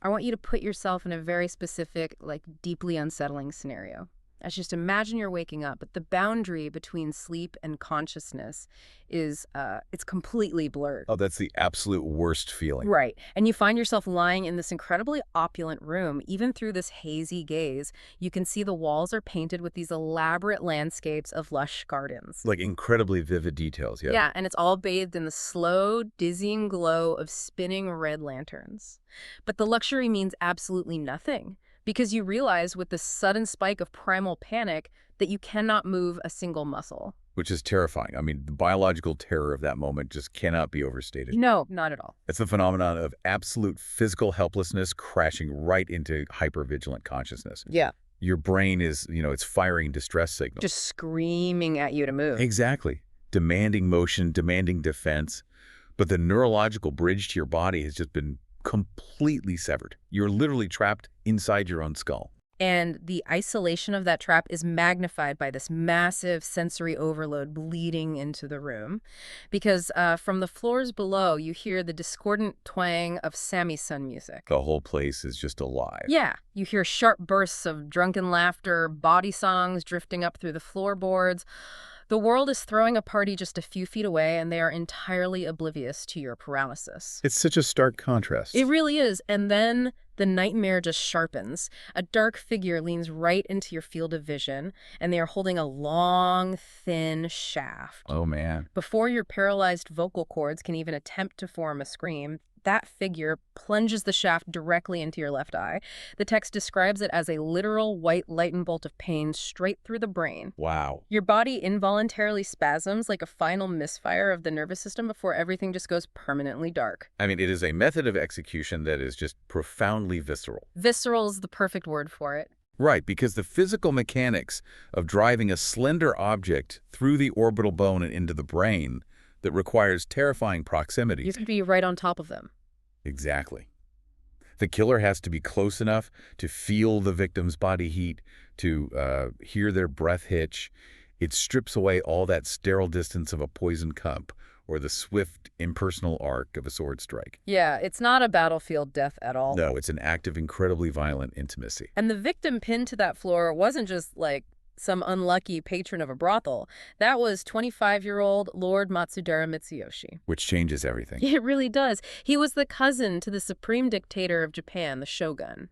I want you to put yourself in a very specific, like deeply unsettling scenario. As just imagine you're waking up, but the boundary between sleep and consciousness is, it's completely blurred. Oh, that's the absolute worst feeling. Right. And you find yourself lying in this incredibly opulent room. Even through this hazy gaze, you can see the walls are painted with these elaborate landscapes of lush gardens. Like incredibly vivid details, yeah. Yeah, and it's all bathed in the slow, dizzying glow of spinning red lanterns. But the luxury means absolutely nothing, because you realize with the sudden spike of primal panic that you cannot move a single muscle. Which is terrifying. I mean, the biological terror of that moment just cannot be overstated. No, not at all. It's the phenomenon of absolute physical helplessness crashing right into hypervigilant consciousness. Yeah. Your brain is, it's firing distress signals. Just screaming at you to move. Exactly. Demanding motion, demanding defense. But the neurological bridge to your body has just been completely severed. You're literally trapped inside your own skull. And the isolation of that trap is magnified by this massive sensory overload bleeding into the room. Because from the floors below, you hear the discordant twang of samisen music. The whole place is just alive. Yeah, you hear sharp bursts of drunken laughter, body songs drifting up through the floorboards. The world is throwing a party just a few feet away, and they are entirely oblivious to your paralysis. It's such a stark contrast. It really is. And then the nightmare just sharpens. A dark figure leans right into your field of vision, and they are holding a long, thin shaft. Oh, man. Before your paralyzed vocal cords can even attempt to form a scream, that figure plunges the shaft directly into your left eye. The text describes it as a literal white lightning bolt of pain straight through the brain. Wow. Your body involuntarily spasms like a final misfire of the nervous system before everything just goes permanently dark. I mean, it is a method of execution that is just profoundly visceral. Visceral is the perfect word for it. Right, because the physical mechanics of driving a slender object through the orbital bone and into the brain that requires terrifying proximity. You have to be right on top of them. Exactly. The killer has to be close enough to feel the victim's body heat, to hear their breath hitch. It strips away all that sterile distance of a poison cup or the swift, impersonal arc of a sword strike. Yeah, it's not a battlefield death at all. No, it's an act of incredibly violent intimacy. And the victim pinned to that floor wasn't just like some unlucky patron of a brothel. That was 25-year-old Lord Matsudara Mitsuyoshi. Which changes everything. It really does. He was the cousin to the supreme dictator of Japan, the shogun.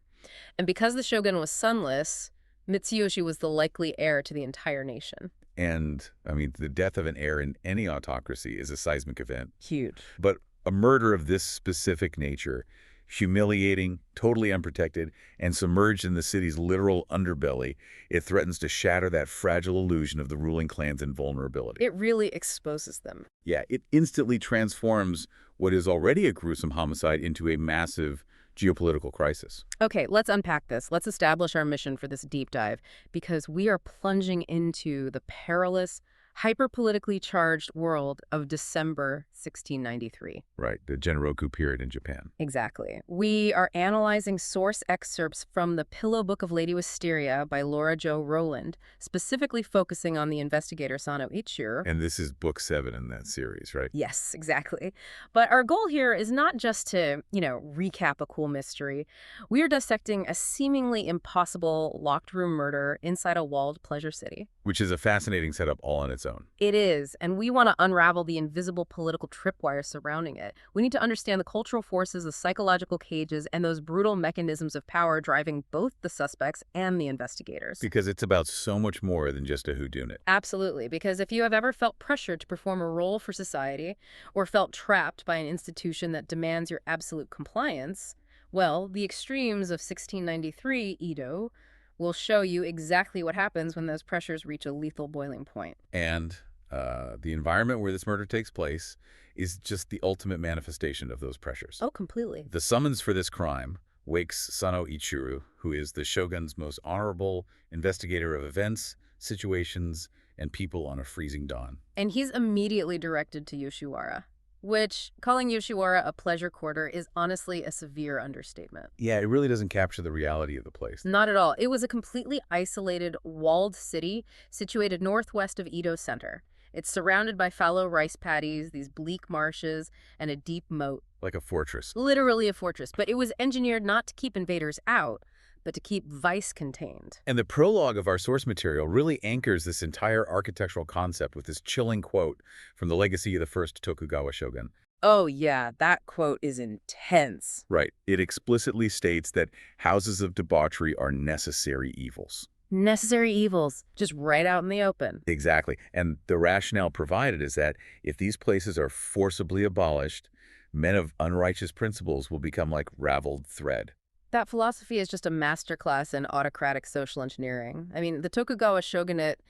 And because the shogun was sonless, Mitsuyoshi was the likely heir to the entire nation. And, I mean, the death of an heir in any autocracy is a seismic event. Huge. But a murder of this specific nature, humiliating, totally unprotected, and submerged in the city's literal underbelly, it threatens to shatter that fragile illusion of the ruling clan's invulnerability. It really exposes them. Yeah, it instantly transforms what is already a gruesome homicide into a massive geopolitical crisis. Okay, let's unpack this. Let's establish our mission for this deep dive, because we are plunging into the perilous, hyper-politically charged world of December 1693. Right, the Genroku period in Japan. Exactly. We are analyzing source excerpts from the Pillow Book of Lady Wisteria by Joh Rowland, specifically focusing on the investigator Sano Ichirō. And this is book 7 in that series, right? Yes, exactly. But our goal here is not just to, recap a cool mystery. We are dissecting a seemingly impossible locked room murder inside a walled pleasure city. Which is a fascinating setup all on its own. It is, and we want to unravel the invisible political tripwires surrounding it. We need to understand the cultural forces, the psychological cages, and those brutal mechanisms of power driving both the suspects and the investigators. Because it's about so much more than just a whodunit. Absolutely, because if you have ever felt pressured to perform a role for society or felt trapped by an institution that demands your absolute compliance, well, the extremes of 1693 Edo will show you exactly what happens when those pressures reach a lethal boiling point. And the environment where this murder takes place is just the ultimate manifestation of those pressures. Oh, completely. The summons for this crime wakes Sano Ichirō, who is the shogun's most honorable investigator of events, situations, and people on a freezing dawn. And he's immediately directed to Yoshiwara, which, calling Yoshiwara a pleasure quarter is honestly a severe understatement. Yeah, it really doesn't capture the reality of the place. Not at all. It was a completely isolated, walled city situated northwest of Edo Center. It's surrounded by fallow rice paddies, these bleak marshes, and a deep moat. Like a fortress. Literally a fortress, but it was engineered not to keep invaders out, but to keep vice contained. And the prologue of our source material really anchors this entire architectural concept with this chilling quote from the legacy of the first Tokugawa shogun. Oh yeah, that quote is intense. Right. It explicitly states that houses of debauchery are necessary evils. Necessary evils, just right out in the open. Exactly. And the rationale provided is that if these places are forcibly abolished, men of unrighteous principles will become like raveled thread. That philosophy is just a masterclass in autocratic social engineering. I mean, the Tokugawa shogunate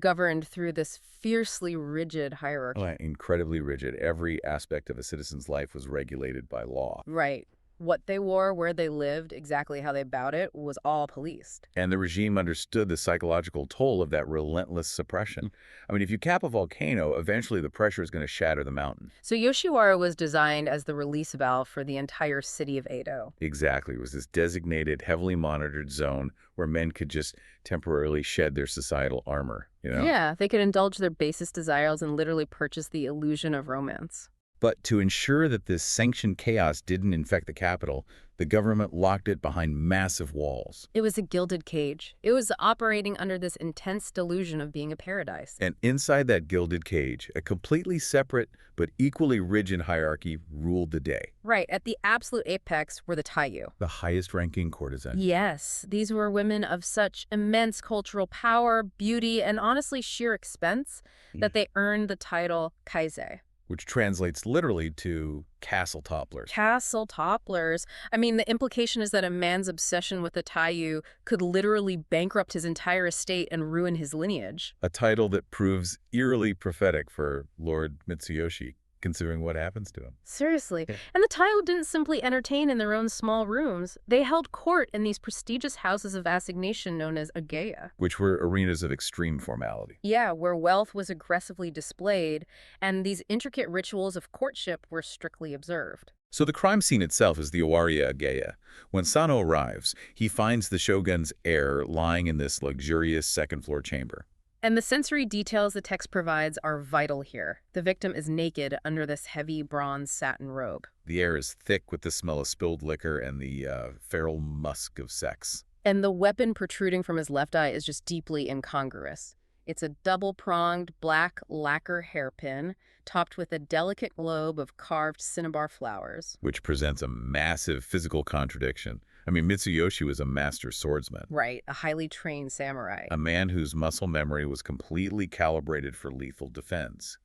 governed through this fiercely rigid hierarchy. Oh, incredibly rigid. Every aspect of a citizen's life was regulated by law. Right. What they wore, where they lived, exactly how they bowed it, was all policed. And the regime understood the psychological toll of that relentless suppression. I mean, if you cap a volcano, eventually the pressure is going to shatter the mountain. So Yoshiwara was designed as the release valve for the entire city of Edo. Exactly. It was this designated, heavily monitored zone where men could just temporarily shed their societal armor, Yeah, they could indulge their basest desires and literally purchase the illusion of romance. But to ensure that this sanctioned chaos didn't infect the capital, the government locked it behind massive walls. It was a gilded cage. It was operating under this intense delusion of being a paradise. And inside that gilded cage, a completely separate but equally rigid hierarchy ruled the day. Right, at the absolute apex were the Taiyu. The highest-ranking courtesan. Yes, these were women of such immense cultural power, beauty, and honestly sheer expense that they earned the title kaisei. Which translates literally to castle topplers. Castle topplers. I mean, the implication is that a man's obsession with the Taiyu could literally bankrupt his entire estate and ruin his lineage. A title that proves eerily prophetic for Lord Mitsuyoshi, considering what happens to him. Seriously. And the Taiyu didn't simply entertain in their own small rooms. They held court in these prestigious houses of assignation known as ageia. Which were arenas of extreme formality. Yeah, where wealth was aggressively displayed, and these intricate rituals of courtship were strictly observed. So the crime scene itself is the Owariya ageia. When Sano arrives, he finds the shogun's heir lying in this luxurious second-floor chamber. And the sensory details the text provides are vital here. The victim is naked under this heavy bronze satin robe. The air is thick with the smell of spilled liquor and the feral musk of sex. And the weapon protruding from his left eye is just deeply incongruous. It's a double-pronged black lacquer hairpin topped with a delicate globe of carved cinnabar flowers. Which presents a massive physical contradiction. I mean, Mitsuyoshi was a master swordsman. Right, a highly trained samurai. A man whose muscle memory was completely calibrated for lethal defense.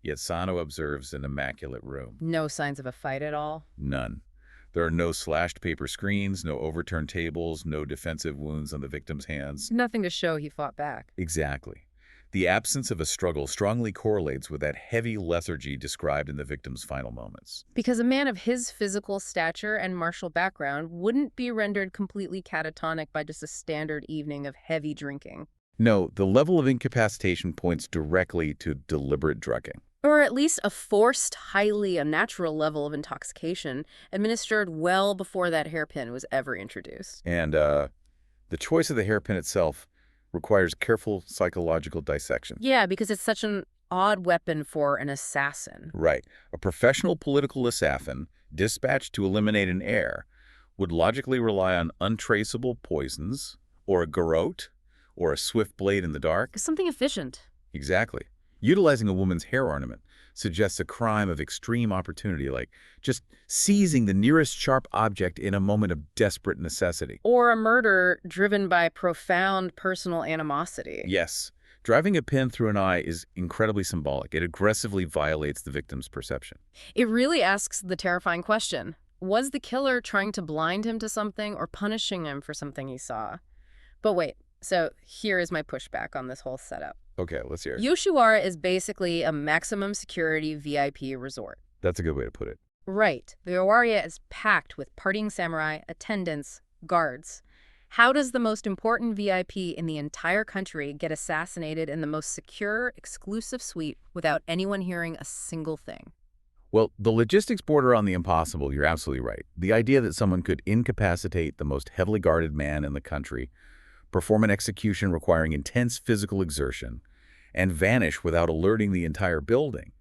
Yet Sano observes an immaculate room. No signs of a fight at all? None. There are no slashed paper screens, no overturned tables, no defensive wounds on the victim's hands. Nothing to show he fought back. Exactly. The absence of a struggle strongly correlates with that heavy lethargy described in the victim's final moments. Because a man of his physical stature and martial background wouldn't be rendered completely catatonic by just a standard evening of heavy drinking. No, the level of incapacitation points directly to deliberate drugging. Or at least a forced, highly unnatural level of intoxication administered well before that hairpin was ever introduced. And the choice of the hairpin itself requires careful psychological dissection. Yeah, because it's such an odd weapon for an assassin. Right. A professional political assassin dispatched to eliminate an heir would logically rely on untraceable poisons, or a garrote, or a swift blade in the dark. Something efficient. Exactly. Utilizing a woman's hair ornament suggests a crime of extreme opportunity, like just seizing the nearest sharp object in a moment of desperate necessity. Or a murder driven by profound personal animosity. Yes. Driving a pin through an eye is incredibly symbolic. It aggressively violates the victim's perception. It really asks the terrifying question. Was the killer trying to blind him to something or punishing him for something he saw? But wait, so here is my pushback on this whole setup. Okay, let's hear it. Yoshiwara is basically a maximum security VIP resort. That's a good way to put it. Right. The Owariya is packed with partying samurai, attendants, guards. How does the most important VIP in the entire country get assassinated in the most secure, exclusive suite without anyone hearing a single thing? Well, the logistics border on the impossible. You're absolutely right. The idea that someone could incapacitate the most heavily guarded man in the country, perform an execution requiring intense physical exertion, and vanish without alerting the entire building.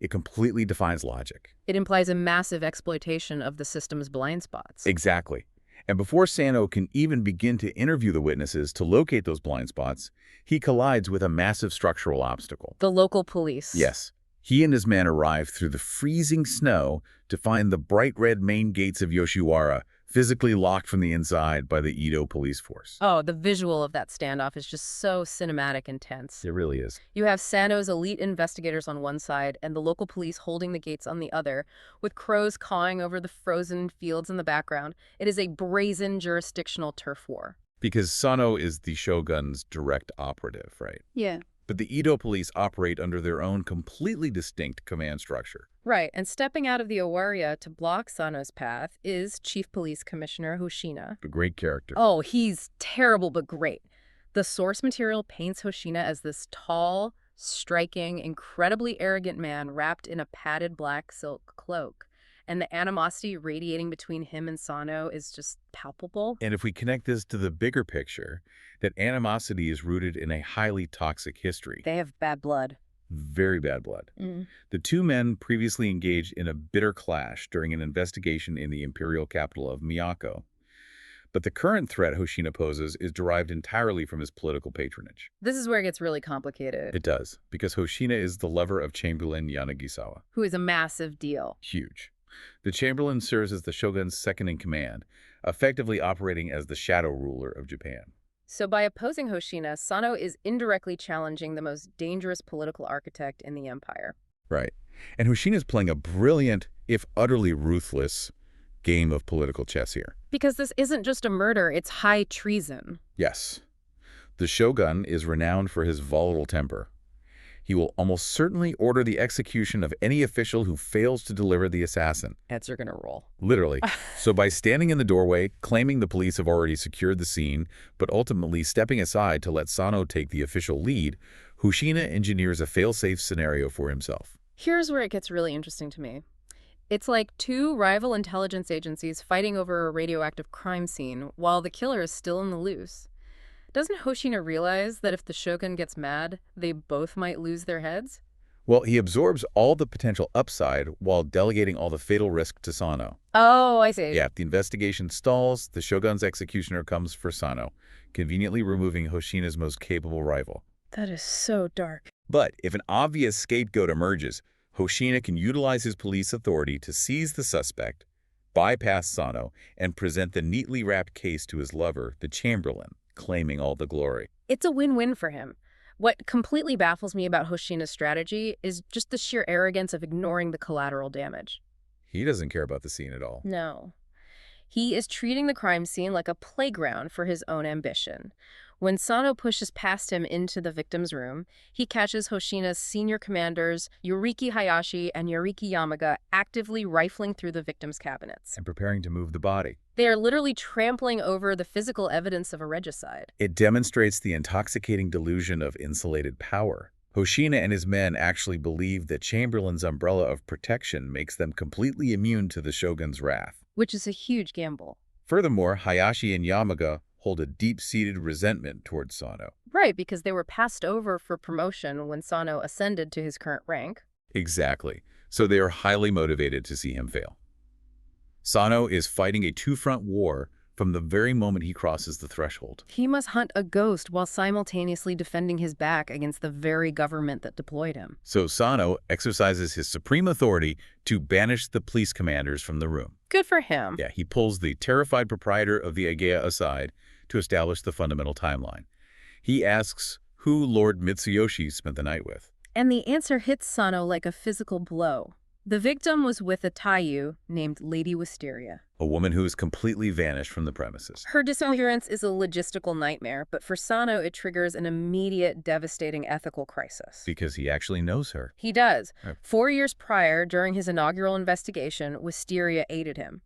It completely defies logic. It implies a massive exploitation of the system's blind spots. Exactly. And before Sano can even begin to interview the witnesses to locate those blind spots, he collides with a massive structural obstacle. The local police. Yes. He and his men arrive through the freezing snow to find the bright red main gates of Yoshiwara physically locked from the inside by the Edo police force. Oh, the visual of that standoff is just so cinematic and tense. It really is. You have Sano's elite investigators on one side and the local police holding the gates on the other, with crows cawing over the frozen fields in the background. It is a brazen jurisdictional turf war. Because Sano is the shogun's direct operative, right? Yeah. But the Edo police operate under their own completely distinct command structure. Right, and stepping out of the Owariya to block Sano's path is Chief Police Commissioner Hoshina. A great character. Oh, he's terrible but great. The source material paints Hoshina as this tall, striking, incredibly arrogant man wrapped in a padded black silk cloak. And the animosity radiating between him and Sano is just palpable. And if we connect this to the bigger picture, that animosity is rooted in a highly toxic history. They have bad blood. Very bad blood. The two men previously engaged in a bitter clash during an investigation in the imperial capital of Miyako. But the current threat Hoshina poses is derived entirely from his political patronage. This is where it gets really complicated. It does, because Hoshina is the lover of Chamberlain Yanagisawa. Who is a massive deal. Huge. The Chamberlain serves as the shogun's second-in-command, effectively operating as the shadow ruler of Japan. So by opposing Hoshina, Sano is indirectly challenging the most dangerous political architect in the empire. Right. And Hoshina is playing a brilliant, if utterly ruthless, game of political chess here. Because this isn't just a murder, it's high treason. Yes. The shogun is renowned for his volatile temper. He will almost certainly order the execution of any official who fails to deliver the assassin. Heads are gonna roll. Literally. So by standing in the doorway, claiming the police have already secured the scene, but ultimately stepping aside to let Sano take the official lead, Hoshina engineers a fail-safe scenario for himself. Here's where it gets really interesting to me. It's like two rival intelligence agencies fighting over a radioactive crime scene while the killer is still in the loose. Doesn't Hoshina realize that if the shogun gets mad, they both might lose their heads? Well, he absorbs all the potential upside while delegating all the fatal risk to Sano. Oh, I see. Yeah, if the investigation stalls, the shogun's executioner comes for Sano, conveniently removing Hoshina's most capable rival. That is so dark. But if an obvious scapegoat emerges, Hoshina can utilize his police authority to seize the suspect, bypass Sano, and present the neatly wrapped case to his lover, the Chamberlain, claiming all the glory. It's a win-win for him. What completely baffles me about Hoshina's strategy is just the sheer arrogance of ignoring the collateral damage. He doesn't care about the scene at all. No. He is treating the crime scene like a playground for his own ambition. When Sano pushes past him into the victim's room, he catches Hoshina's senior commanders, Yoriki Hayashi and Yoriki Yamaga, actively rifling through the victim's cabinets. And preparing to move the body. They are literally trampling over the physical evidence of a regicide. It demonstrates the intoxicating delusion of insulated power. Hoshina and his men actually believe that Chamberlain's umbrella of protection makes them completely immune to the shogun's wrath. Which is a huge gamble. Furthermore, Hayashi and Yamaga hold a deep-seated resentment towards Sano. Right, because they were passed over for promotion when Sano ascended to his current rank. Exactly. So they are highly motivated to see him fail. Sano is fighting a two-front war from the very moment he crosses the threshold. He must hunt a ghost while simultaneously defending his back against the very government that deployed him. So Sano exercises his supreme authority to banish the police commanders from the room. Good for him. Yeah, he pulls the terrified proprietor of the Agea aside to establish the fundamental timeline. He asks who Lord Mitsuyoshi spent the night with. And the answer hits Sano like a physical blow. The victim was with a Taiyu named Lady Wisteria. A woman who has completely vanished from the premises. Her disappearance is a logistical nightmare, but for Sano it triggers an immediate, devastating ethical crisis. Because he actually knows her. He does. Right. 4 years prior, during his inaugural investigation, Wisteria aided him.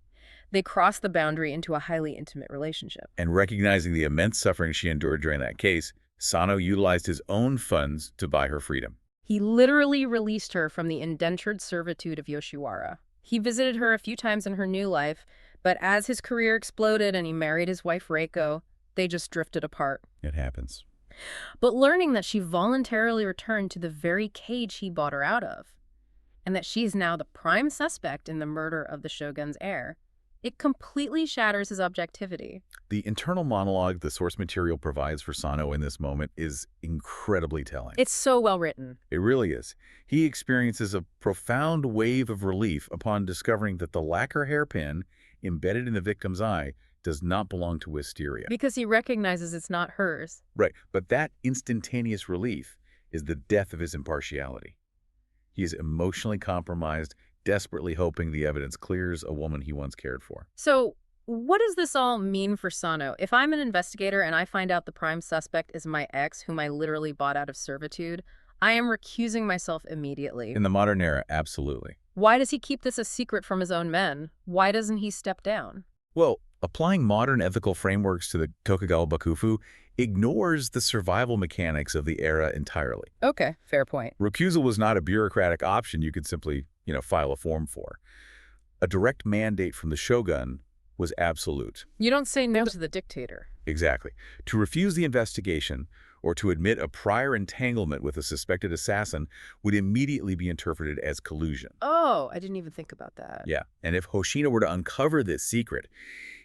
They crossed the boundary into a highly intimate relationship. And recognizing the immense suffering she endured during that case, Sano utilized his own funds to buy her freedom. He literally released her from the indentured servitude of Yoshiwara. He visited her a few times in her new life, but as his career exploded and he married his wife Reiko, they just drifted apart. It happens. But learning that she voluntarily returned to the very cage he bought her out of, and that she is now the prime suspect in the murder of the shogun's heir, it completely shatters his objectivity. The internal monologue the source material provides for Sano in this moment is incredibly telling. It's so well written. It really is. He experiences a profound wave of relief upon discovering that the lacquer hairpin embedded in the victim's eye does not belong to Wisteria. Because he recognizes it's not hers. Right, but that instantaneous relief is the death of his impartiality. He is emotionally compromised, desperately hoping the evidence clears a woman he once cared for. So, what does this all mean for Sano? If I'm an investigator and I find out the prime suspect is my ex, whom I literally bought out of servitude, I am recusing myself immediately. In the modern era, absolutely. Why does he keep this a secret from his own men? Why doesn't he step down? Well, applying modern ethical frameworks to the Tokugawa Bakufu ignores the survival mechanics of the era entirely. Okay, fair point. Recusal was not a bureaucratic option you could simply, file a form for. A direct mandate from the shogun was absolute. You don't say no to the dictator. Exactly. To refuse the investigation or to admit a prior entanglement with a suspected assassin would immediately be interpreted as collusion. Oh, I didn't even think about that. Yeah, and if Hoshina were to uncover this secret,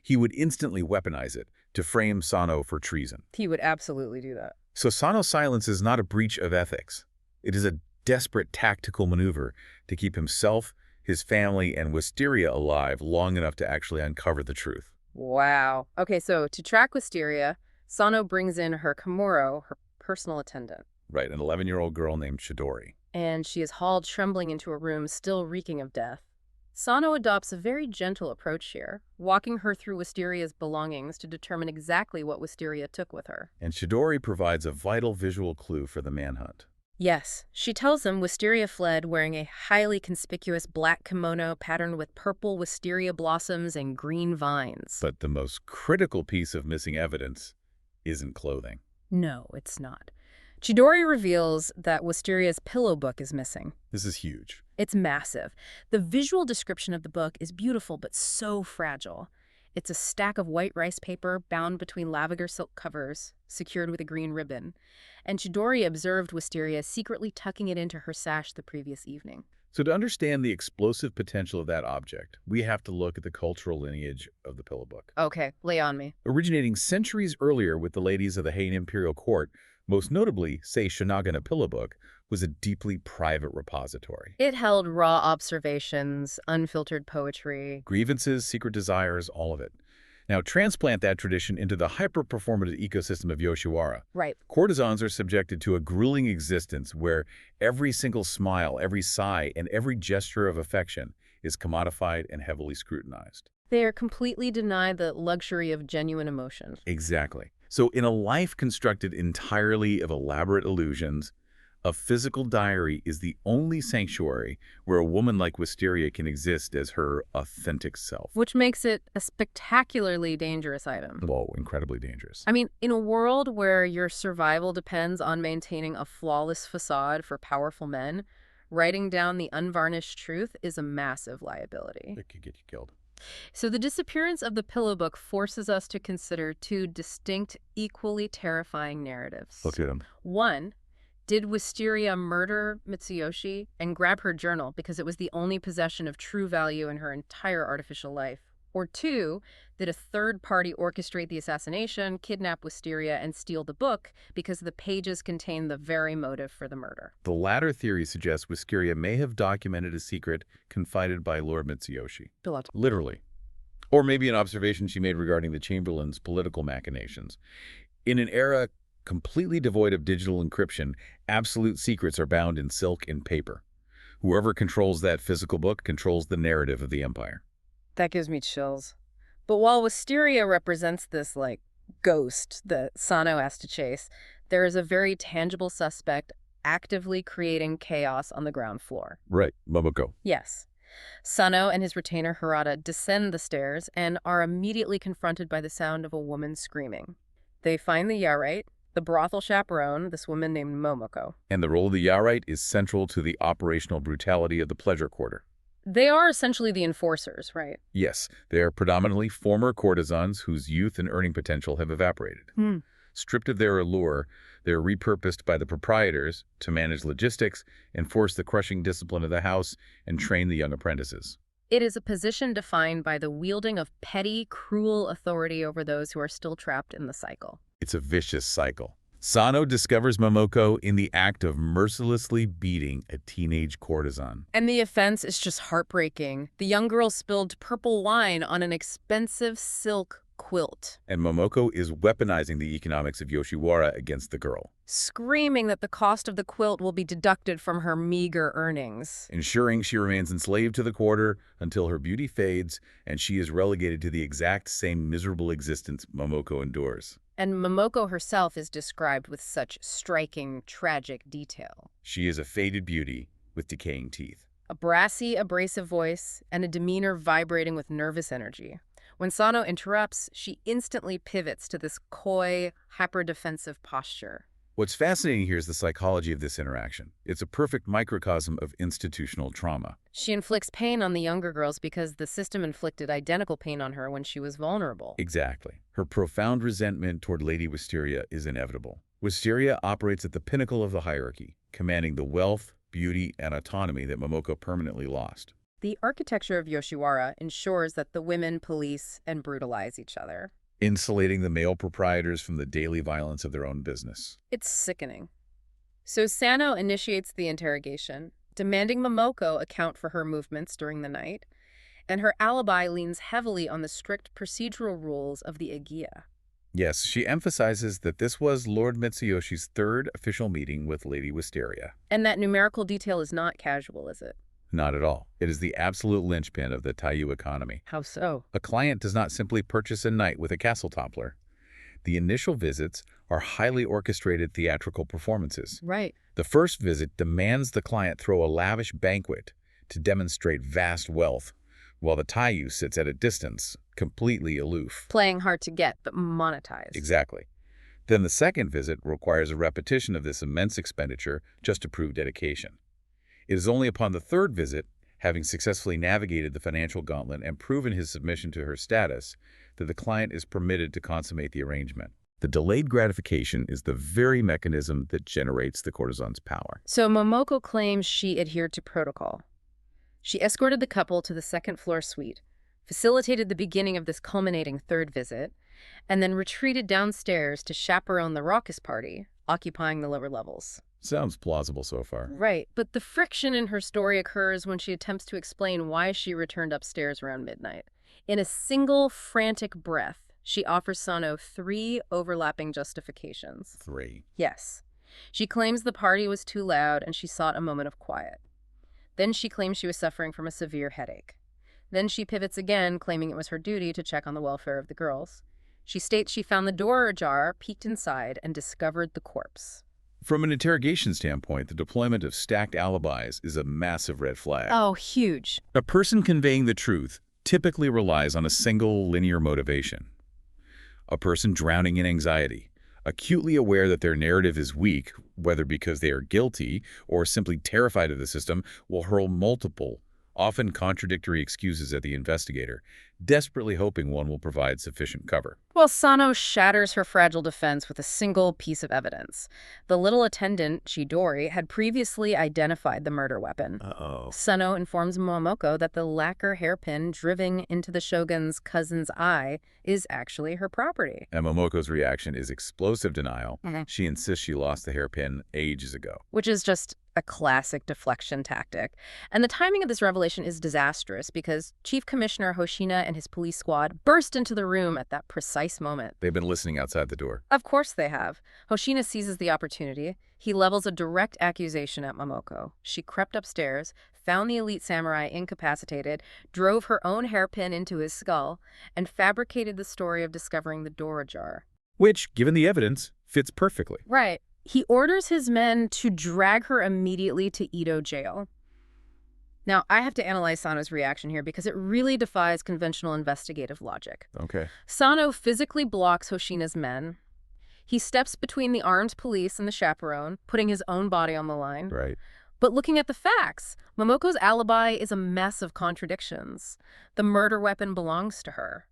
he would instantly weaponize it to frame Sano for treason. He would absolutely do that. So Sano's silence is not a breach of ethics. It is a desperate tactical maneuver to keep himself, his family, and Wisteria alive long enough to actually uncover the truth. Wow. Okay, so to track Wisteria, Sano brings in her Komuro, her personal attendant. Right, an 11-year-old girl named Chidori. And she is hauled trembling into a room still reeking of death. Sano adopts a very gentle approach here, walking her through Wisteria's belongings to determine exactly what Wisteria took with her. And Chidori provides a vital visual clue for the manhunt. Yes, she tells him Wisteria fled wearing a highly conspicuous black kimono patterned with purple wisteria blossoms and green vines. But the most critical piece of missing evidence isn't clothing. No, it's not. Chidori reveals that Wisteria's pillow book is missing. This is huge. It's massive. The visual description of the book is beautiful but so fragile. It's a stack of white rice paper bound between lavender silk covers, secured with a green ribbon. And Chidori observed Wisteria secretly tucking it into her sash the previous evening. So to understand the explosive potential of that object, we have to look at the cultural lineage of the pillow book. Okay, lay on me. Originating centuries earlier with the ladies of the Heian imperial court, most notably, say, Shinagana pillow book, was a deeply private repository. It held raw observations, unfiltered poetry. Grievances, secret desires, all of it. Now, transplant that tradition into the hyper-performative ecosystem of Yoshiwara. Right. Courtesans are subjected to a grueling existence where every single smile, every sigh, and every gesture of affection is commodified and heavily scrutinized. They are completely denied the luxury of genuine emotion. Exactly. So in a life constructed entirely of elaborate illusions, a physical diary is the only sanctuary where a woman like Wisteria can exist as her authentic self. Which makes it a spectacularly dangerous item. Whoa, incredibly dangerous. I mean, in a world where your survival depends on maintaining a flawless facade for powerful men, writing down the unvarnished truth is a massive liability. It could get you killed. So the disappearance of the pillow book forces us to consider two distinct, equally terrifying narratives. Let's get them. One, did Wisteria murder Mitsuyoshi and grab her journal because it was the only possession of true value in her entire artificial life? Or two, did a third party orchestrate the assassination, kidnap Wisteria, and steal the book because the pages contain the very motive for the murder? The latter theory suggests Wisteria may have documented a secret confided by Lord Mitsuyoshi. Literally. Or maybe an observation she made regarding the Chamberlain's political machinations. In an era completely devoid of digital encryption, absolute secrets are bound in silk and paper. Whoever controls that physical book controls the narrative of the empire. That gives me chills. But while Wisteria represents this, ghost that Sano has to chase, there is a very tangible suspect actively creating chaos on the ground floor. Right, Momoko. Yes. Sano and his retainer Harada descend the stairs and are immediately confronted by the sound of a woman screaming. They find the Yarite, the brothel chaperone, this woman named Momoko. And the role of the Yarite is central to the operational brutality of the pleasure quarter. They are essentially the enforcers, right? Yes, they are predominantly former courtesans whose youth and earning potential have evaporated. Stripped of their allure, they are repurposed by the proprietors to manage logistics, enforce the crushing discipline of the house, and train the young apprentices. It is a position defined by the wielding of petty, cruel authority over those who are still trapped in the cycle. It's a vicious cycle. Sano discovers Momoko in the act of mercilessly beating a teenage courtesan. And the offense is just heartbreaking. The young girl spilled purple wine on an expensive silk quilt, And Momoko is weaponizing the economics of Yoshiwara against the girl, screaming that the cost of the quilt will be deducted from her meager earnings. ensuring she remains enslaved to the quarter until her beauty fades and she is relegated to the exact same miserable existence Momoko endures. And Momoko herself is described with such striking, tragic detail. She is a faded beauty with decaying teeth. A brassy, abrasive voice, and a demeanor vibrating with nervous energy. When Sano interrupts, she instantly pivots to this coy, hyper-defensive posture. What's fascinating here is the psychology of this interaction. It's a perfect microcosm of institutional trauma. She inflicts pain on the younger girls because the system inflicted identical pain on her when she was vulnerable. Exactly. Her profound resentment toward Lady Wisteria is inevitable. Wisteria operates at the pinnacle of the hierarchy, commanding the wealth, beauty, and autonomy that Momoko permanently lost. The architecture of Yoshiwara ensures that the women police and brutalize each other. Insulating the male proprietors from the daily violence of their own business. It's sickening. So Sano initiates the interrogation, demanding Momoko account for her movements during the night, and her alibi leans heavily on the strict procedural rules of the Agia. Yes, she emphasizes that this was Lord Mitsuyoshi's third official meeting with Lady Wisteria. And that numerical detail is not casual, is it? Not at all. It is the absolute linchpin of the Taiyu economy. How so? A client does not simply purchase a night with a castle toppler. The initial visits are highly orchestrated theatrical performances. Right. The first visit demands the client throw a lavish banquet to demonstrate vast wealth, while the Taiyu sits at a distance, completely aloof. Playing hard to get, but monetized. Exactly. Then the second visit requires a repetition of this immense expenditure just to prove dedication. It is only upon the third visit, having successfully navigated the financial gauntlet and proven his submission to her status, that the client is permitted to consummate the arrangement. The delayed gratification is the very mechanism that generates the courtesan's power. So Momoko claims she adhered to protocol. She escorted the couple to the second-floor suite, facilitated the beginning of this culminating third visit, and then retreated downstairs to chaperone the raucous party, occupying the lower levels. Sounds plausible so far. Right, but the friction in her story occurs when she attempts to explain why she returned upstairs around midnight. In a single frantic breath, she offers Sano 3 overlapping justifications. 3. Yes. She claims the party was too loud and she sought a moment of quiet. Then she claims she was suffering from a severe headache. Then she pivots again, claiming it was her duty to check on the welfare of the girls. She states she found the door ajar, peeked inside, and discovered the corpse. From an interrogation standpoint, the deployment of stacked alibis is a massive red flag. Oh, huge. A person conveying the truth typically relies on a single linear motivation. A person drowning in anxiety, acutely aware that their narrative is weak, whether because they are guilty or simply terrified of the system, will hurl multiple, often contradictory excuses at the investigator, desperately hoping one will provide sufficient cover. Well, Sano shatters her fragile defense with a single piece of evidence. The little attendant, Chidori, had previously identified the murder weapon. Uh-oh. Sano informs Momoko that the lacquer hairpin driven into the shogun's cousin's eye is actually her property. And Momoko's reaction is explosive denial. Mm-hmm. She insists she lost the hairpin ages ago. Which is just a classic deflection tactic. And the timing of this revelation is disastrous because Chief Commissioner Hoshina and his police squad burst into the room at that precise moment. They've been listening outside the door. Of course they have. Hoshina seizes the opportunity. He levels a direct accusation at Momoko. She crept upstairs, found the elite samurai incapacitated, drove her own hairpin into his skull, and fabricated the story of discovering the door ajar. Which, given the evidence, fits perfectly. Right. He orders his men to drag her immediately to Edo jail. Now, I have to analyze Sano's reaction here because it really defies conventional investigative logic. Okay. Sano physically blocks Hoshina's men. He steps between the armed police and the chaperone, putting his own body on the line. Right. But looking at the facts, Momoko's alibi is a mess of contradictions. The murder weapon belongs to her.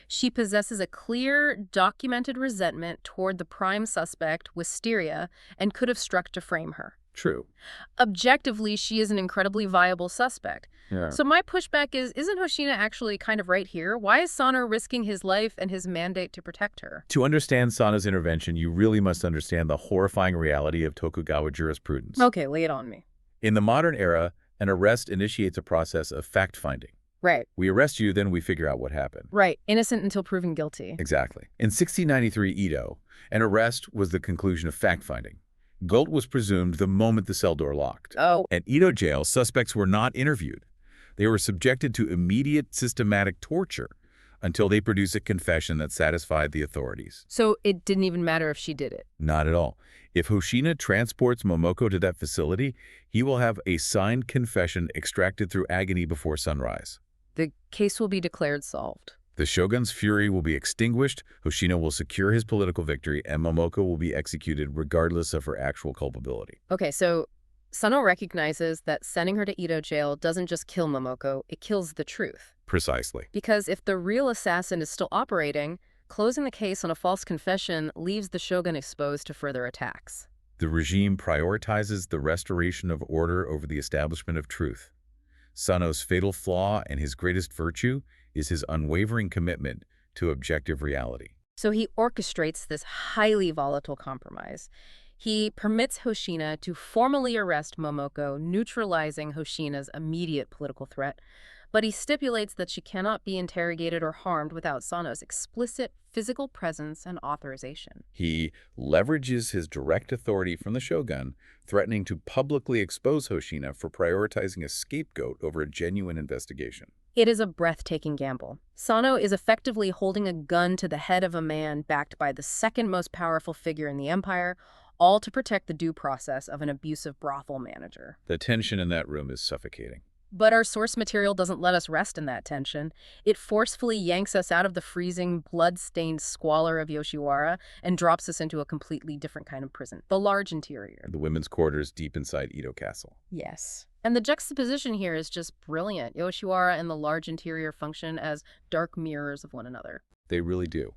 She possesses a clear, documented resentment toward the prime suspect, Wisteria, and could have struck to frame her. True. Objectively, she is an incredibly viable suspect. Yeah. So my pushback is, isn't Hoshina actually kind of right here? Why is Sano risking his life and his mandate to protect her? To understand Sano's intervention, you really must understand the horrifying reality of Tokugawa jurisprudence. Okay, lay it on me. In the modern era, an arrest initiates a process of fact-finding. Right. We arrest you, then we figure out what happened. Right. Innocent until proven guilty. Exactly. In 1693 Edo, an arrest was the conclusion of fact-finding. Guilt was presumed the moment the cell door locked. Oh. At Edo jail, suspects were not interviewed. They were subjected to immediate systematic torture until they produced a confession that satisfied the authorities. So it didn't even matter if she did it? Not at all. If Hoshina transports Momoko to that facility, he will have a signed confession extracted through agony before sunrise. The case will be declared solved. The shogun's fury will be extinguished, Hoshina will secure his political victory, and Momoko will be executed regardless of her actual culpability. Okay, so Sano recognizes that sending her to Edo jail doesn't just kill Momoko, it kills the truth. Precisely. Because if the real assassin is still operating, closing the case on a false confession leaves the shogun exposed to further attacks. The regime prioritizes the restoration of order over the establishment of truth. Sano's fatal flaw and his greatest virtue is his unwavering commitment to objective reality. So he orchestrates this highly volatile compromise. He permits Hoshina to formally arrest Momoko, neutralizing Hoshina's immediate political threat, but he stipulates that she cannot be interrogated or harmed without Sano's explicit physical presence and authorization. He leverages his direct authority from the shogun, threatening to publicly expose Hoshina for prioritizing a scapegoat over a genuine investigation. It is a breathtaking gamble. Sano is effectively holding a gun to the head of a man backed by the second most powerful figure in the empire, all to protect the due process of an abusive brothel manager. The tension in that room is suffocating. But our source material doesn't let us rest in that tension. It forcefully yanks us out of the freezing, blood-stained squalor of Yoshiwara and drops us into a completely different kind of prison, the large interior. The women's quarters deep inside Edo Castle. Yes. And the juxtaposition here is just brilliant. Yoshiwara and the large interior function as dark mirrors of one another. They really do.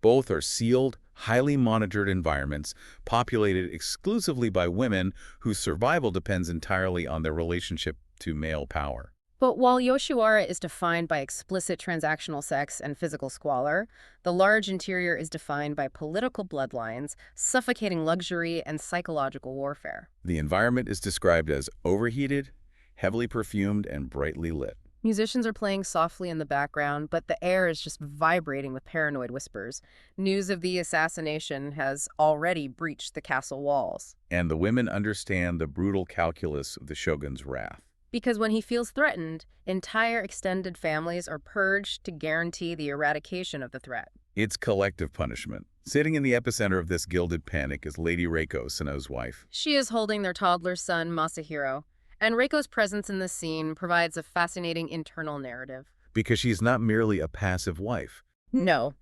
Both are sealed, highly monitored environments populated exclusively by women whose survival depends entirely on their relationship to male power. But while Yoshiwara is defined by explicit transactional sex and physical squalor, the large interior is defined by political bloodlines, suffocating luxury, and psychological warfare. The environment is described as overheated, heavily perfumed, and brightly lit. Musicians are playing softly in the background, but the air is just vibrating with paranoid whispers. News of the assassination has already breached the castle walls. And the women understand the brutal calculus of the shogun's wrath. Because when he feels threatened, entire extended families are purged to guarantee the eradication of the threat. It's collective punishment. Sitting in the epicenter of this gilded panic is Lady Reiko, Sano's wife. She is holding their toddler son, Masahiro, and Reiko's presence in this scene provides a fascinating internal narrative. Because she's not merely a passive wife. No,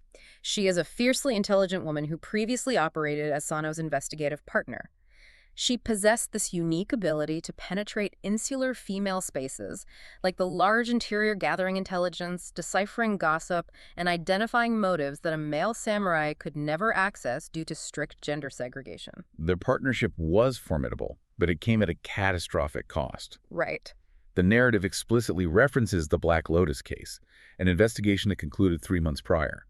she is a fiercely intelligent woman who previously operated as Sano's investigative partner. She possessed this unique ability to penetrate insular female spaces, like the large interior gathering intelligence, deciphering gossip, and identifying motives that a male samurai could never access due to strict gender segregation. Their partnership was formidable, but it came at a catastrophic cost. Right. The narrative explicitly references the Black Lotus case, an investigation that concluded 3 months prior.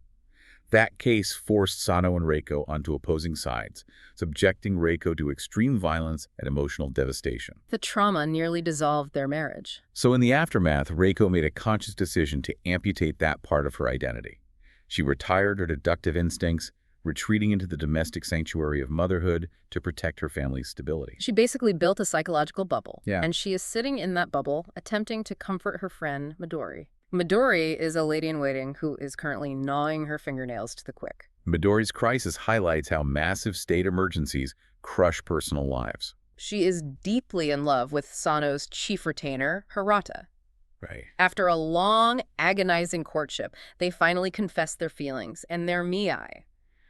That case forced Sano and Reiko onto opposing sides, subjecting Reiko to extreme violence and emotional devastation. The trauma nearly dissolved their marriage. So in the aftermath, Reiko made a conscious decision to amputate that part of her identity. She retired her deductive instincts, retreating into the domestic sanctuary of motherhood to protect her family's stability. She basically built a psychological bubble, Yeah. and she is sitting in that bubble, attempting to comfort her friend, Midori. Midori is a lady-in-waiting who is currently gnawing her fingernails to the quick. Midori's crisis highlights how massive state emergencies crush personal lives. She is deeply in love with Sano's chief retainer, Hirata. Right. After a long, agonizing courtship, they finally confess their feelings and their miai.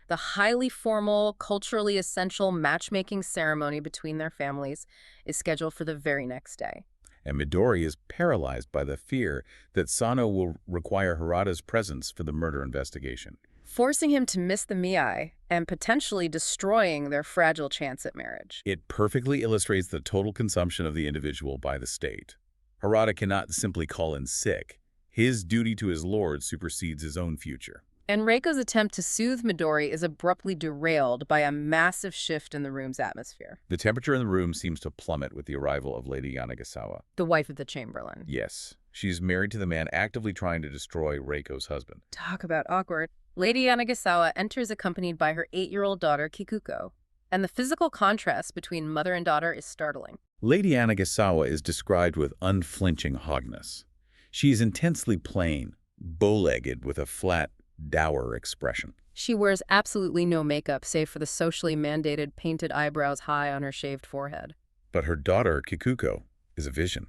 The highly formal, culturally essential matchmaking ceremony between their families is scheduled for the very next day. and Midori is paralyzed by the fear that Sano will require Harada's presence for the murder investigation, forcing him to miss the Miai and potentially destroying their fragile chance at marriage. It perfectly illustrates the total consumption of the individual by the state. Harada cannot simply call in sick. His duty to his lord supersedes his own future. And Reiko's attempt to soothe Midori is abruptly derailed by a massive shift in the room's atmosphere. The temperature in the room seems to plummet with the arrival of Lady Yanagisawa. The wife of the Chamberlain. Yes, she's married to the man actively trying to destroy Reiko's husband. Talk about awkward. Lady Yanagisawa enters accompanied by her 8-year-old daughter, Kikuko. And the physical contrast between mother and daughter is startling. Lady Yanagisawa is described with unflinching haughtiness. She is intensely plain, bow-legged with a flat, dour expression. She wears absolutely no makeup save for the socially mandated painted eyebrows high on her shaved forehead. But her daughter, Kikuko, is a vision.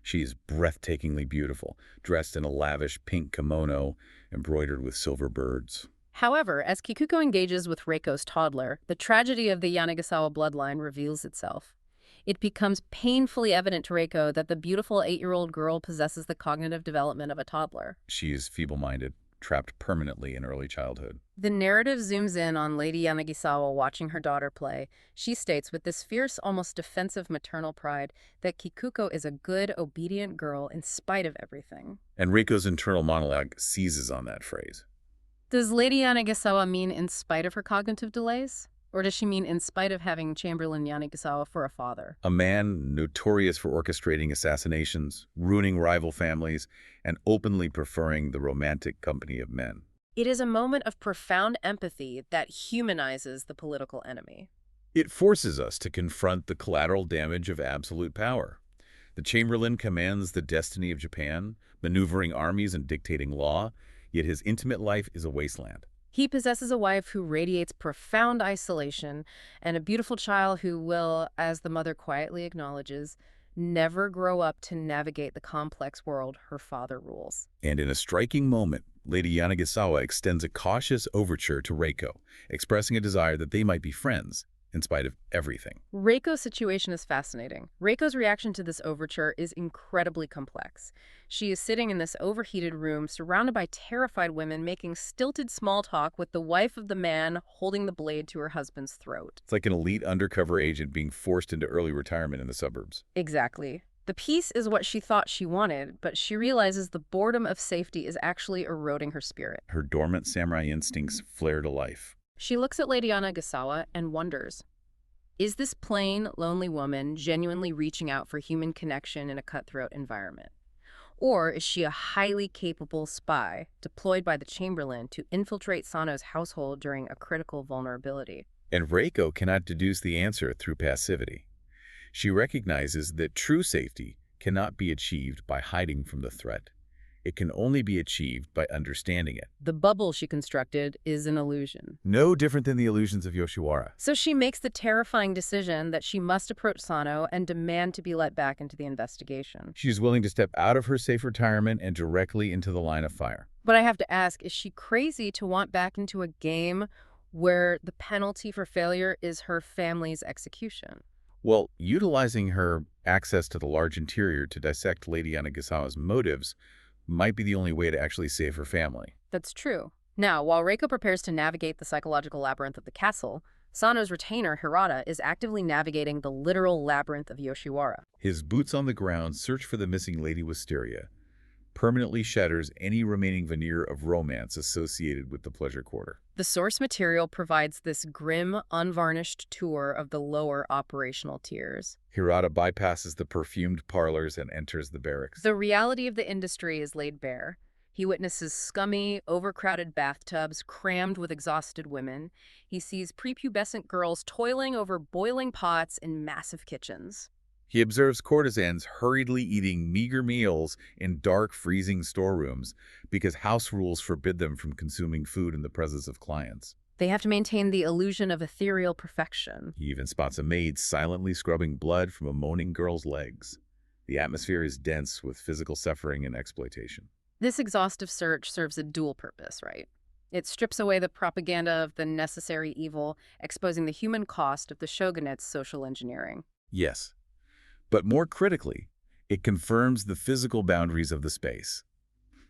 She is breathtakingly beautiful, dressed in a lavish pink kimono embroidered with silver birds. However, as Kikuko engages with Reiko's toddler, the tragedy of the Yanagisawa bloodline reveals itself. It becomes painfully evident to Reiko that the beautiful 8-year-old girl possesses the cognitive development of a toddler. She is feeble-minded, trapped permanently in early childhood. The narrative zooms in on Lady Yanagisawa watching her daughter play. She states with this fierce, almost defensive maternal pride that Kikuko is a good, obedient girl in spite of everything. And Reiko's internal monologue seizes on that phrase. Does Lady Yanagisawa mean in spite of her cognitive delays? Or does she mean in spite of having Chamberlain Yanagisawa for a father? A man notorious for orchestrating assassinations, ruining rival families, and openly preferring the romantic company of men. It is a moment of profound empathy that humanizes the political enemy. It forces us to confront the collateral damage of absolute power. The Chamberlain commands the destiny of Japan, maneuvering armies and dictating law, yet his intimate life is a wasteland. He possesses a wife who radiates profound isolation and a beautiful child who will, as the mother quietly acknowledges, never grow up to navigate the complex world her father rules. And in a striking moment, Lady Yanagisawa extends a cautious overture to Reiko, expressing a desire that they might be friends, in spite of everything. Reiko's situation is fascinating. Reiko's reaction to this overture is incredibly complex. She is sitting in this overheated room surrounded by terrified women making stilted small talk with the wife of the man holding the blade to her husband's throat. It's like an elite undercover agent being forced into early retirement in the suburbs. Exactly. The peace is what she thought she wanted, but she realizes the boredom of safety is actually eroding her spirit. Her dormant samurai instincts flare to life. She looks at Lady Yanagisawa and wonders, is this plain, lonely woman genuinely reaching out for human connection in a cutthroat environment? Or is she a highly capable spy deployed by the Chamberlain to infiltrate Sano's household during a critical vulnerability? And Reiko cannot deduce the answer through passivity. She recognizes that true safety cannot be achieved by hiding from the threat. It can only be achieved by understanding it. The bubble she constructed is an illusion. No different than the illusions of Yoshiwara. So she makes the terrifying decision that she must approach Sano and demand to be let back into the investigation. She's willing to step out of her safe retirement and directly into the line of fire. But I have to ask, is she crazy to want back into a game where the penalty for failure is her family's execution? Well, utilizing her access to the large interior to dissect Lady Yanagisawa's motives might be the only way to actually save her family. That's true. Now, while Reiko prepares to navigate the psychological labyrinth of the castle, Sano's retainer, Hirata, is actively navigating the literal labyrinth of Yoshiwara. His boots on the ground search for the missing Lady Wisteria, permanently shatters any remaining veneer of romance associated with the pleasure quarter. The source material provides this grim, unvarnished tour of the lower operational tiers. Hirata bypasses the perfumed parlors and enters the barracks. The reality of the industry is laid bare. He witnesses scummy, overcrowded bathtubs crammed with exhausted women. He sees prepubescent girls toiling over boiling pots in massive kitchens. He observes courtesans hurriedly eating meager meals in dark, freezing storerooms because house rules forbid them from consuming food in the presence of clients. They have to maintain the illusion of ethereal perfection. He even spots a maid silently scrubbing blood from a moaning girl's legs. The atmosphere is dense with physical suffering and exploitation. This exhaustive search serves a dual purpose, right? It strips away the propaganda of the necessary evil, exposing the human cost of the shogunate's social engineering. Yes. But more critically, It confirms the physical boundaries of the space.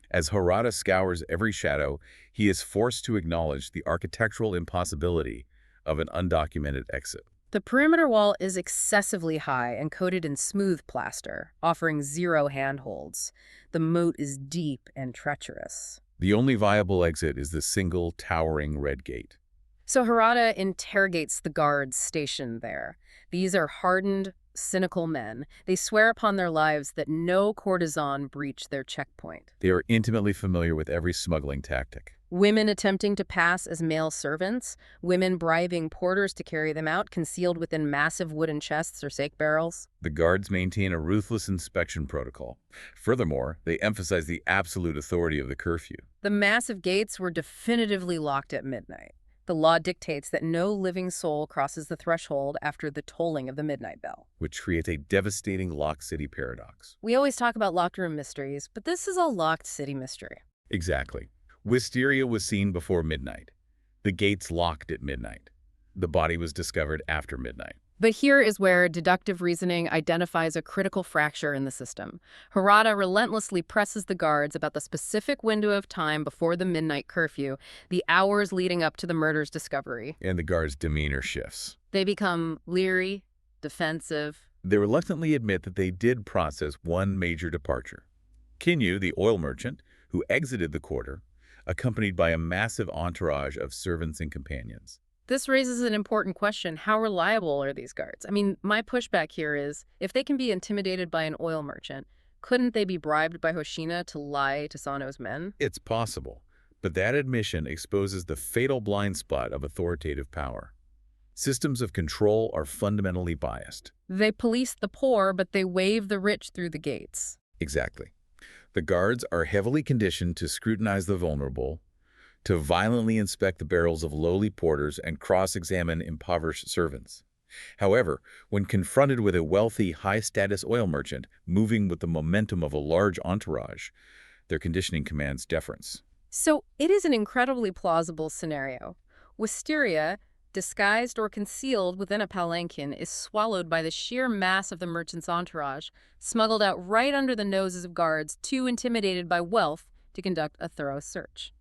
As Harada scours every shadow, he is forced to acknowledge the architectural impossibility of an undocumented exit. The perimeter wall is excessively high and coated in smooth plaster, offering zero handholds. The moat is deep and treacherous. The only viable exit is the single, towering red gate. So Harada interrogates the guards stationed there. These are hardened, cynical men. They swear upon their lives that no courtesan breach their checkpoint. They are intimately familiar with every smuggling tactic. Women attempting to pass as male servants, women bribing porters to carry them out, concealed within massive wooden chests or sake barrels. The guards maintain a ruthless inspection protocol. Furthermore, they emphasize the absolute authority of the curfew. The massive gates were definitively locked at midnight. The law dictates that no living soul crosses the threshold after the tolling of the midnight bell. Which creates a devastating locked city paradox. We always talk about locked room mysteries, but this is a locked city mystery. Exactly. Wisteria was seen before midnight. The gates locked at midnight. The body was discovered after midnight. But here is where deductive reasoning identifies a critical fracture in the system. Harada relentlessly presses the guards about the specific window of time before the midnight curfew, the hours leading up to the murder's discovery. And the guards' demeanor shifts. They become leery, defensive. They reluctantly admit that they did process one major departure. Kinyu, the oil merchant, who exited the quarter, accompanied by a massive entourage of servants and companions. This raises an important question. How reliable are these guards? I mean, my pushback here is, if they can be intimidated by an oil merchant, couldn't they be bribed by Hoshina to lie to Sano's men? It's possible, but that admission exposes the fatal blind spot of authoritative power. Systems of control are fundamentally biased. They police the poor, but they wave the rich through the gates. Exactly. The guards are heavily conditioned to scrutinize the vulnerable, to violently inspect the barrels of lowly porters and cross-examine impoverished servants. However, when confronted with a wealthy, high-status oil merchant moving with the momentum of a large entourage, their conditioning commands deference. So it is an incredibly plausible scenario. Wisteria, disguised or concealed within a palanquin, is swallowed by the sheer mass of the merchant's entourage, smuggled out right under the noses of guards too intimidated by wealth to conduct a thorough search.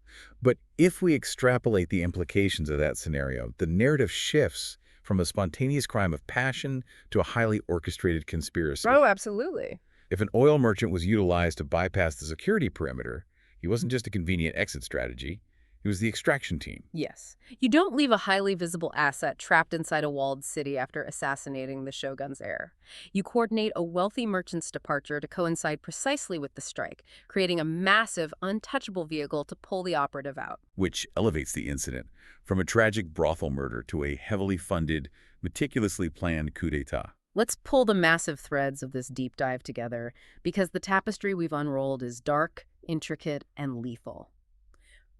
But if we extrapolate the implications of that scenario, the narrative shifts from a spontaneous crime of passion to a highly orchestrated conspiracy. Oh, absolutely. If an oil merchant was utilized to bypass the security perimeter, he wasn't just a convenient exit strategy. It was the extraction team. Yes. You don't leave a highly visible asset trapped inside a walled city after assassinating the shogun's heir. You coordinate a wealthy merchant's departure to coincide precisely with the strike, creating a massive, untouchable vehicle to pull the operative out. Which elevates the incident from a tragic brothel murder to a heavily funded, meticulously planned coup d'etat. Let's pull the massive threads of this deep dive together, because the tapestry we've unrolled is dark, intricate, and lethal.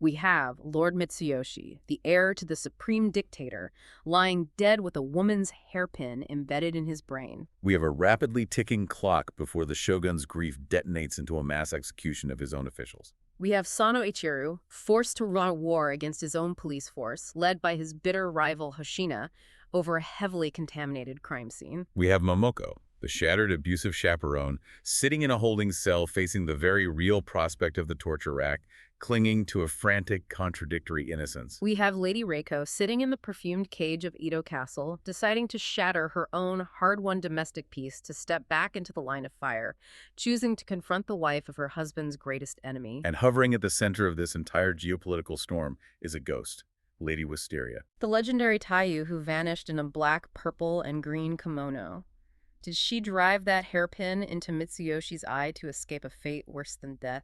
We have Lord Mitsuyoshi, the heir to the supreme dictator, lying dead with a woman's hairpin embedded in his brain. We have a rapidly ticking clock before the shogun's grief detonates into a mass execution of his own officials. We have Sano Ichirō, forced to run war against his own police force, led by his bitter rival Hoshina, over a heavily contaminated crime scene. We have Momoko, the shattered, abusive chaperone, sitting in a holding cell facing the very real prospect of the torture rack, clinging to a frantic, contradictory innocence. We have Lady Reiko sitting in the perfumed cage of Edo Castle, deciding to shatter her own hard-won domestic peace to step back into the line of fire, choosing to confront the wife of her husband's greatest enemy. And hovering at the center of this entire geopolitical storm is a ghost, Lady Wisteria. The legendary Taiyu who vanished in a black, purple, and green kimono. Did she drive that hairpin into Mitsuyoshi's eye to escape a fate worse than death?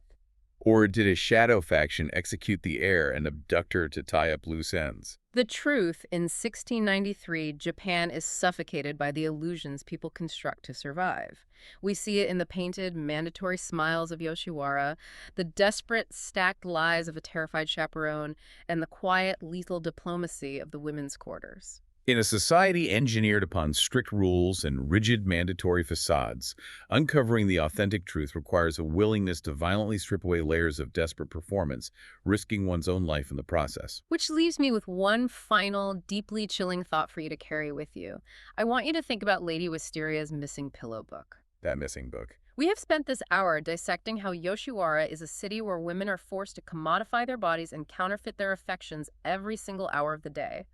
Or did a shadow faction execute the heir and abduct her to tie up loose ends? The truth, in 1693, Japan is suffocated by the illusions people construct to survive. We see it in the painted, mandatory smiles of Yoshiwara, the desperate, stacked lies of a terrified chaperone, and the quiet, lethal diplomacy of the women's quarters. In a society engineered upon strict rules and rigid mandatory facades, uncovering the authentic truth requires a willingness to violently strip away layers of desperate performance, risking one's own life in the process. Which leaves me with one final, deeply chilling thought for you to carry with you. I want you to think about Lady Wisteria's missing pillow book. That missing book. We have spent this hour dissecting how Yoshiwara is a city where women are forced to commodify their bodies and counterfeit their affections every single hour of the day.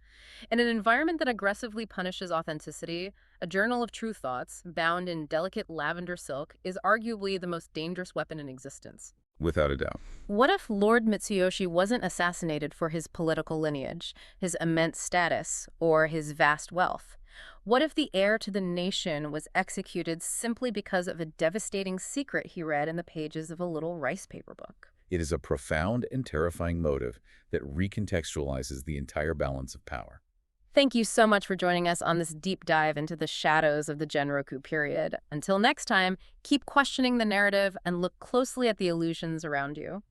In an environment that aggressively punishes authenticity, a journal of true thoughts, bound in delicate lavender silk, is arguably the most dangerous weapon in existence. Without a doubt. What if Lord Mitsuyoshi wasn't assassinated for his political lineage, his immense status, or his vast wealth? What if the heir to the nation was executed simply because of a devastating secret he read in the pages of a little rice paper book? It is a profound and terrifying motive that recontextualizes the entire balance of power. Thank you so much for joining us on this deep dive into the shadows of the Genroku period. Until next time, keep questioning the narrative and look closely at the illusions around you.